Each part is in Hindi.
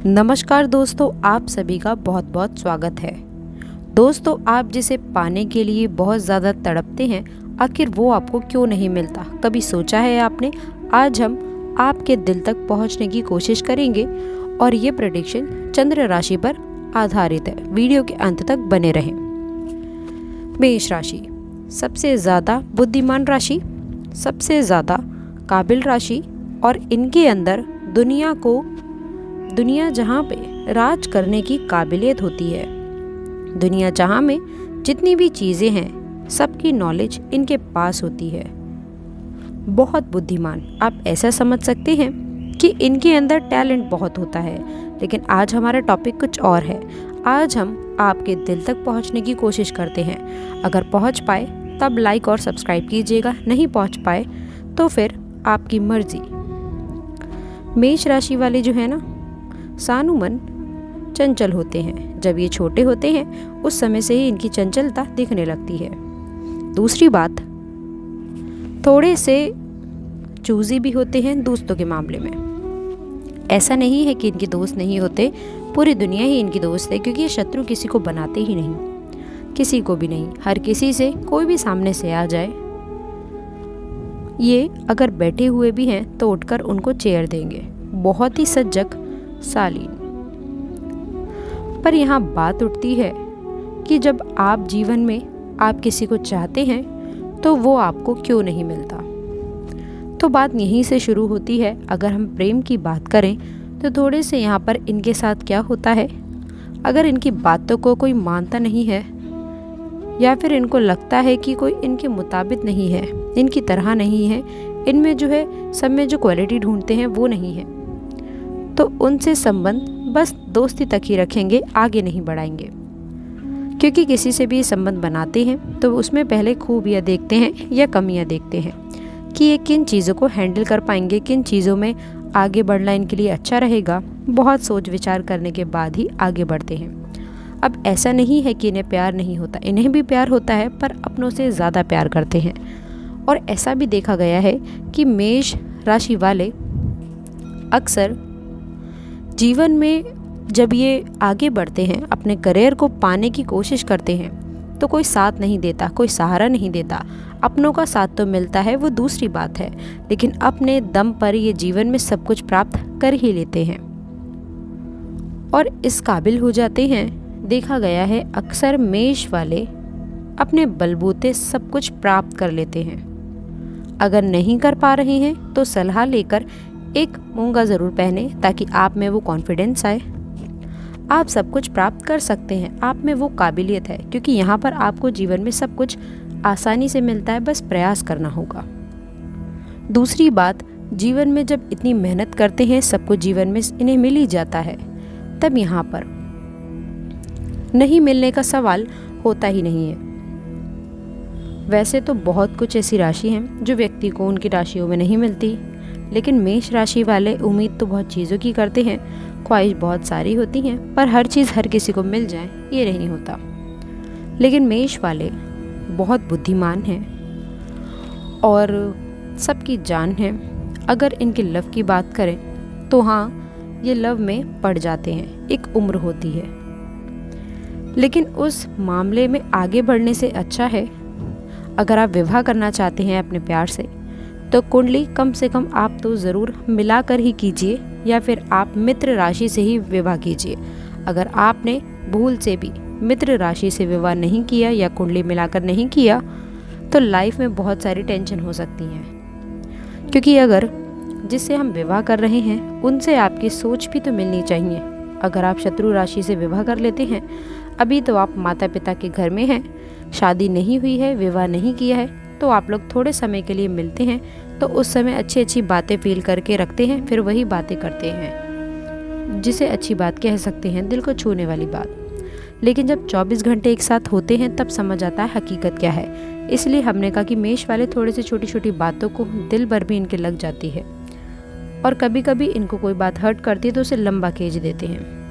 नमस्कार दोस्तों, आप सभी का बहुत बहुत स्वागत है। दोस्तों, आप जिसे पाने के लिए बहुत ज़्यादा तड़पते हैं, आखिर वो आपको क्यों नहीं मिलता? कभी सोचा है आपने? आज हम आपके दिल तक पहुंचने की कोशिश करेंगे और ये प्रेडिक्शन चंद्र राशि पर आधारित है। वीडियो के अंत तक बने रहें। मेष राशि सबसे ज़्यादा बुद्धिमान राशि, सबसे ज़्यादा काबिल राशि और इनके अंदर दुनिया जहाँ पे राज करने की काबिलियत होती है। दुनिया जहाँ में जितनी भी चीज़ें हैं, सबकी नॉलेज इनके पास होती है। बहुत बुद्धिमान, आप ऐसा समझ सकते हैं कि इनके अंदर टैलेंट बहुत होता है। लेकिन आज हमारा टॉपिक कुछ और है। आज हम आपके दिल तक पहुंचने की कोशिश करते हैं। अगर पहुंच पाए तब लाइक और सब्सक्राइब कीजिएगा, नहीं पहुंच पाए तो फिर आपकी मर्जी। मेष राशि वाले जो है ना, सानुमन चंचल होते हैं। जब ये छोटे होते हैं उस समय से ही इनकी चंचलता दिखने लगती है। दूसरी बात, थोड़े से चूजी भी होते हैं दोस्तों के मामले में। ऐसा नहीं है कि इनके दोस्त नहीं होते, पूरी दुनिया ही इनकी दोस्त है, क्योंकि ये शत्रु किसी को बनाते ही नहीं, किसी को भी नहीं। हर किसी से कोई भी सामने से आ जाए, ये अगर बैठे हुए भी हैं तो उठकर उनको चेयर देंगे। बहुत ही सजग शालीन। पर यहाँ बात उठती है कि जब आप जीवन में आप किसी को चाहते हैं तो वो आपको क्यों नहीं मिलता। तो बात यहीं से शुरू होती है। अगर हम प्रेम की बात करें तो थोड़े से यहाँ पर इनके साथ क्या होता है, अगर इनकी बातों को कोई मानता नहीं है या फिर इनको लगता है कि कोई इनके मुताबिक नहीं है, इनकी तरह नहीं है, इनमें जो है सब में जो क्वालिटी ढूंढते हैं वो नहीं है, तो उनसे संबंध बस दोस्ती तक ही रखेंगे, आगे नहीं बढ़ाएंगे। क्योंकि किसी से भी संबंध बनाते हैं तो उसमें पहले खूबियाँ देखते हैं या कमियाँ देखते हैं कि ये किन चीज़ों को हैंडल कर पाएंगे, किन चीज़ों में आगे बढ़ना इनके लिए अच्छा रहेगा। बहुत सोच विचार करने के बाद ही आगे बढ़ते हैं। अब ऐसा नहीं है कि इन्हें प्यार नहीं होता, इन्हें भी प्यार होता है, पर अपनों से ज़्यादा प्यार करते हैं। और ऐसा भी देखा गया है कि मेष राशि वाले अक्सर जीवन में जब ये आगे बढ़ते हैं, अपने करियर को पाने की कोशिश करते हैं, तो कोई साथ नहीं देता, कोई सहारा नहीं देता। अपनों का साथ तो मिलता है, वो दूसरी बात है, लेकिन अपने दम पर ये जीवन में सब कुछ प्राप्त कर ही लेते हैं और इस काबिल हो जाते हैं। देखा गया है अक्सर मेष वाले अपने बलबूते सब कुछ प्राप्त कर लेते हैं। अगर नहीं कर पा रहे हैं तो सलाह लेकर एक मूंगा ज़रूर पहने, ताकि आप में वो कॉन्फिडेंस आए। आप सब कुछ प्राप्त कर सकते हैं, आप में वो काबिलियत है, क्योंकि यहाँ पर आपको जीवन में सब कुछ आसानी से मिलता है, बस प्रयास करना होगा। दूसरी बात, जीवन में जब इतनी मेहनत करते हैं, सब कुछ जीवन में इन्हें मिल ही जाता है, तब यहाँ पर नहीं मिलने का सवाल होता ही नहीं है। वैसे तो बहुत कुछ ऐसी राशि हैं जो व्यक्ति को उनकी राशियों में नहीं मिलती, लेकिन मेष राशि वाले उम्मीद तो बहुत चीज़ों की करते हैं, ख्वाहिश बहुत सारी होती हैं, पर हर चीज़ हर किसी को मिल जाए ये नहीं होता। लेकिन मेष वाले बहुत बुद्धिमान हैं और सबकी जान है। अगर इनके लव की बात करें तो हाँ, ये लव में पड़ जाते हैं, एक उम्र होती है, लेकिन उस मामले में आगे बढ़ने से अच्छा है अगर आप विवाह करना चाहते हैं अपने प्यार से, तो कुंडली कम से कम आप तो ज़रूर मिलाकर ही कीजिए, या फिर आप मित्र राशि से ही विवाह कीजिए। अगर आपने भूल से भी मित्र राशि से विवाह नहीं किया या कुंडली मिलाकर नहीं किया, तो लाइफ में बहुत सारी टेंशन हो सकती हैं। क्योंकि अगर जिससे हम विवाह कर रहे हैं उनसे आपकी सोच भी तो मिलनी चाहिए। अगर आप शत्रु राशि से विवाह कर लेते हैं, अभी तो आप माता पिता के घर में हैं, शादी नहीं हुई है, विवाह नहीं किया है, तो आप लोग थोड़े समय के लिए मिलते हैं, तो उस समय अच्छी अच्छी बातें फील करके रखते हैं, फिर वही बातें करते हैं, जिसे अच्छी बात कह सकते हैं, दिल को छूने वाली बात। लेकिन जब 24 घंटे एक साथ होते हैं तब समझ आता है हकीकत क्या है। इसलिए हमने कहा कि मेष वाले थोड़े से छोटी छोटी बातों को दिल भर भी इनके लग जाती है, और कभी कभी इनको कोई बात हर्ट करती है तो उसे लंबा खींच देते हैं।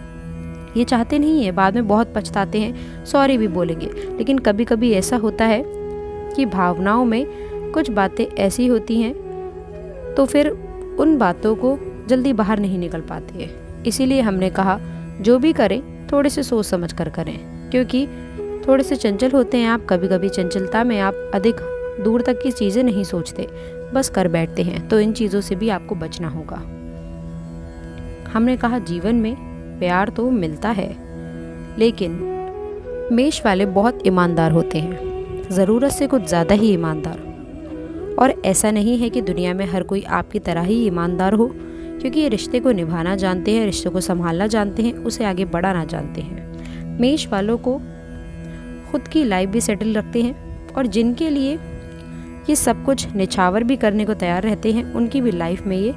ये चाहते नहीं है, बाद में बहुत पछताते हैं, सॉरी भी बोलेंगे, लेकिन कभी कभी ऐसा होता है कि भावनाओं में कुछ बातें ऐसी होती हैं तो फिर उन बातों को जल्दी बाहर नहीं निकल पाते हैं। इसीलिए हमने कहा जो भी करें थोड़े से सोच समझ कर करें, क्योंकि थोड़े से चंचल होते हैं आप। कभी कभी चंचलता में आप अधिक दूर तक की चीज़ें नहीं सोचते, बस कर बैठते हैं। तो इन चीज़ों से भी आपको बचना होगा। हमने कहा जीवन में प्यार तो मिलता है, लेकिन मेष वाले बहुत ईमानदार होते हैं, ज़रूरत से कुछ ज़्यादा ही ईमानदार। और ऐसा नहीं है कि दुनिया में हर कोई आपकी तरह ही ईमानदार हो, क्योंकि ये रिश्ते को निभाना जानते हैं, रिश्ते को संभालना जानते हैं, उसे आगे बढ़ाना जानते हैं। मेष वालों को खुद की लाइफ भी सेटल रखते हैं, और जिनके लिए ये सब कुछ निछावर भी करने को तैयार रहते हैं, उनकी भी लाइफ में ये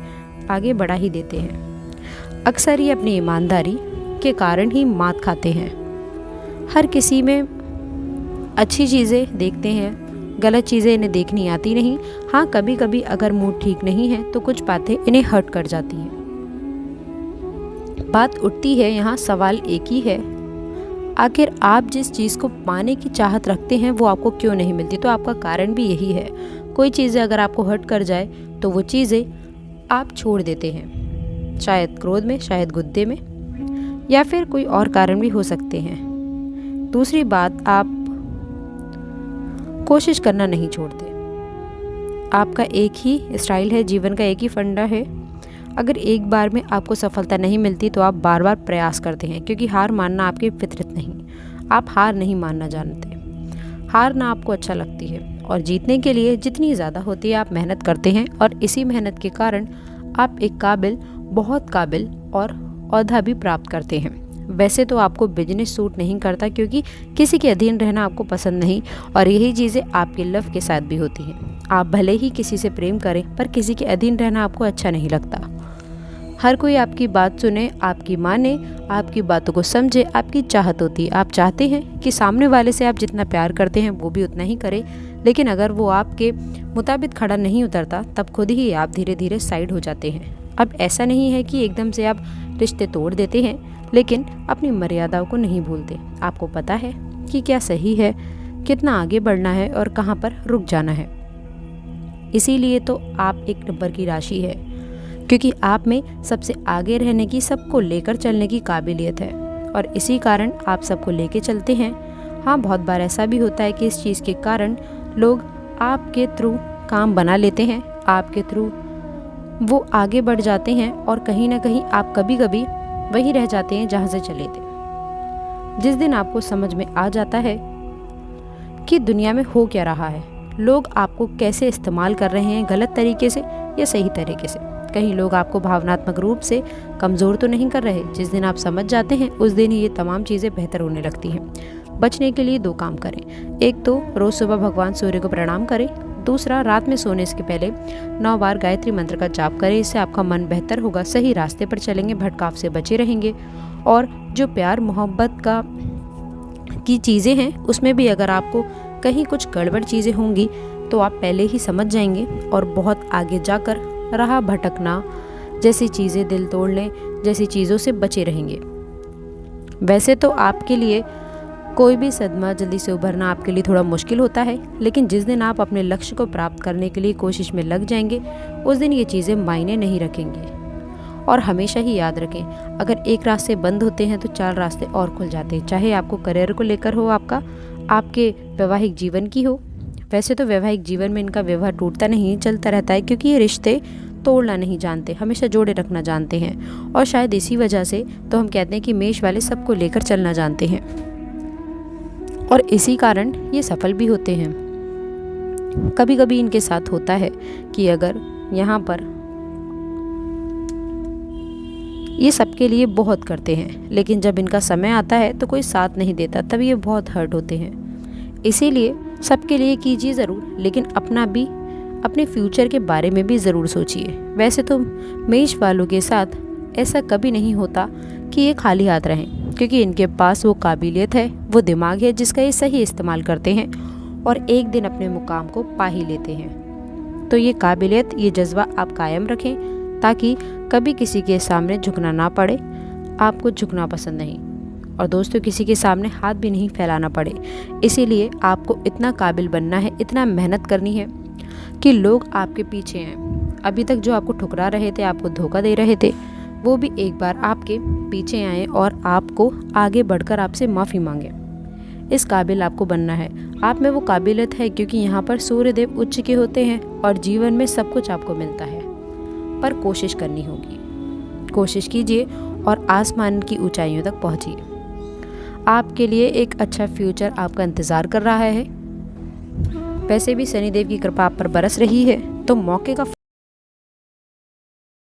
आगे बढ़ा ही देते हैं। अक्सर ये अपनी ईमानदारी के कारण ही मात खाते हैं। हर किसी में अच्छी चीज़ें देखते हैं, गलत चीज़ें इन्हें देखनी आती नहीं। हाँ, कभी कभी अगर मूड ठीक नहीं है तो कुछ बातें इन्हें हर्ट कर जाती हैं। बात उठती है यहाँ, सवाल एक ही है, आखिर आप जिस चीज़ को पाने की चाहत रखते हैं वो आपको क्यों नहीं मिलती? तो आपका कारण भी यही है। कोई चीज़ें अगर आपको हर्ट कर जाए तो वो चीज़ें आप छोड़ देते हैं, शायद क्रोध में, शायद गुस्से में, या फिर कोई और कारण भी हो सकते हैं। दूसरी बात, आप कोशिश करना नहीं छोड़ते। आपका एक ही स्टाइल है, जीवन का एक ही फंडा है। अगर एक बार में आपको सफलता नहीं मिलती तो आप बार बार प्रयास करते हैं, क्योंकि हार मानना आपकी फितरत नहीं। आप हार नहीं मानना जानते। हार ना आपको अच्छा लगती है, और जीतने के लिए जितनी ज़्यादा होती है आप मेहनत करते हैं, और इसी मेहनत के कारण आप एक काबिल, बहुत काबिल और औहदा भी प्राप्त करते हैं। वैसे तो आपको बिजनेस सूट नहीं करता, क्योंकि किसी के अधीन रहना आपको पसंद नहीं, और यही चीज़ें आपके लव के साथ भी होती हैं। आप भले ही किसी से प्रेम करें, पर किसी के अधीन रहना आपको अच्छा नहीं लगता। हर कोई आपकी बात सुने, आपकी माने, आपकी बातों को समझे, आपकी चाहत होती है। आप चाहते हैं कि सामने वाले से आप जितना प्यार करते हैं वो भी उतना ही करे, लेकिन अगर वो आपके मुताबिक खड़ा नहीं उतरता तब खुद ही आप धीरे धीरे साइड हो जाते हैं। अब ऐसा नहीं है कि एकदम से आप रिश्ते तोड़ देते हैं, लेकिन अपनी मर्यादाओं को नहीं भूलते। आपको पता है कि क्या सही है, कितना आगे बढ़ना है और कहाँ पर रुक जाना है। इसीलिए तो आप एक नंबर की राशि है, क्योंकि आप में सबसे आगे रहने की, सबको लेकर चलने की काबिलियत है, और इसी कारण आप सबको लेके चलते हैं। हाँ, बहुत बार ऐसा भी होता है कि इस चीज़ के कारण लोग आपके थ्रू काम बना लेते हैं, आपके थ्रू वो आगे बढ़ जाते हैं, और कहीं ना कहीं आप कभी कभी वहीं रह जाते हैं जहाँ से चले थे। जिस दिन आपको समझ में आ जाता है कि दुनिया में हो क्या रहा है, लोग आपको कैसे इस्तेमाल कर रहे हैं, गलत तरीके से या सही तरीके से, कहीं लोग आपको भावनात्मक रूप से कमज़ोर तो नहीं कर रहे, जिस दिन आप समझ जाते हैं उस दिन ही ये तमाम चीज़ें बेहतर होने लगती हैं। बचने के लिए 2 काम करें। एक तो रोज़ सुबह भगवान सूर्य को प्रणाम करें, दूसरा रात में सोने से पहले 9 बार गायत्री मंत्र का जाप करें। इससे आपका मन बेहतर होगा, सही रास्ते पर चलेंगे, भटकाव से बचे रहेंगे। और जो प्यार मोहब्बत की चीज़ें हैं उसमें भी अगर आपको कहीं कुछ गड़बड़ चीज़ें होंगी तो आप पहले ही समझ जाएंगे, और बहुत आगे जाकर राह भटकना जैसी चीज़ें, दिल तोड़ने जैसी चीज़ों से बचे रहेंगे। वैसे तो आपके लिए कोई भी सदमा जल्दी से उभरना आपके लिए थोड़ा मुश्किल होता है, लेकिन जिस दिन आप अपने लक्ष्य को प्राप्त करने के लिए कोशिश में लग जाएंगे उस दिन ये चीज़ें मायने नहीं रखेंगी। और हमेशा ही याद रखें, अगर एक रास्ते बंद होते हैं तो 4 रास्ते और खुल जाते हैं, चाहे आपको करियर को लेकर हो, आपके वैवाहिक जीवन की हो। वैसे तो वैवाहिक जीवन में इनका व्यवहार टूटता नहीं, चलता रहता है, क्योंकि ये रिश्ते तोड़ना नहीं जानते, हमेशा जोड़े रखना जानते हैं। और शायद इसी वजह से तो हम कहते हैं कि मेष वाले सबको लेकर चलना जानते हैं, और इसी कारण ये सफल भी होते हैं। कभी कभी इनके साथ होता है कि अगर यहाँ पर ये सबके लिए बहुत करते हैं, लेकिन जब इनका समय आता है तो कोई साथ नहीं देता, तब ये बहुत हर्ट होते हैं। इसीलिए सबके लिए कीजिए ज़रूर, लेकिन अपने फ्यूचर के बारे में भी ज़रूर सोचिए। वैसे तो मेष वालों के साथ ऐसा कभी नहीं होता कि ये खाली हाथ रहें, क्योंकि इनके पास वो काबिलियत है, वो दिमाग है जिसका ये सही इस्तेमाल करते हैं, और एक दिन अपने मुकाम को पा ही लेते हैं। तो ये काबिलियत, ये जज्बा आप कायम रखें, ताकि कभी किसी के सामने झुकना ना पड़े। आपको झुकना पसंद नहीं, और दोस्तों किसी के सामने हाथ भी नहीं फैलाना पड़े। इसीलिए आपको इतना काबिल बनना है, इतना मेहनत करनी है कि लोग आपके पीछे हैं। अभी तक जो आपको ठुकरा रहे थे, आपको धोखा दे रहे थे, वो भी एक बार आपके पीछे आए और आपको आगे बढ़कर आपसे माफ़ी मांगे। इस काबिल आपको बनना है। आप में वो काबिलियत है, क्योंकि यहाँ पर सूर्यदेव उच्च के होते हैं और जीवन में सब कुछ आपको मिलता है। पर कोशिश करनी होगी। कोशिश कीजिए और आसमान की ऊंचाइयों तक पहुँचिए। आपके लिए एक अच्छा फ्यूचर आपका इंतज़ार कर रहा है। वैसे भी शनिदेव की कृपा आप पर बरस रही है, तो मौके का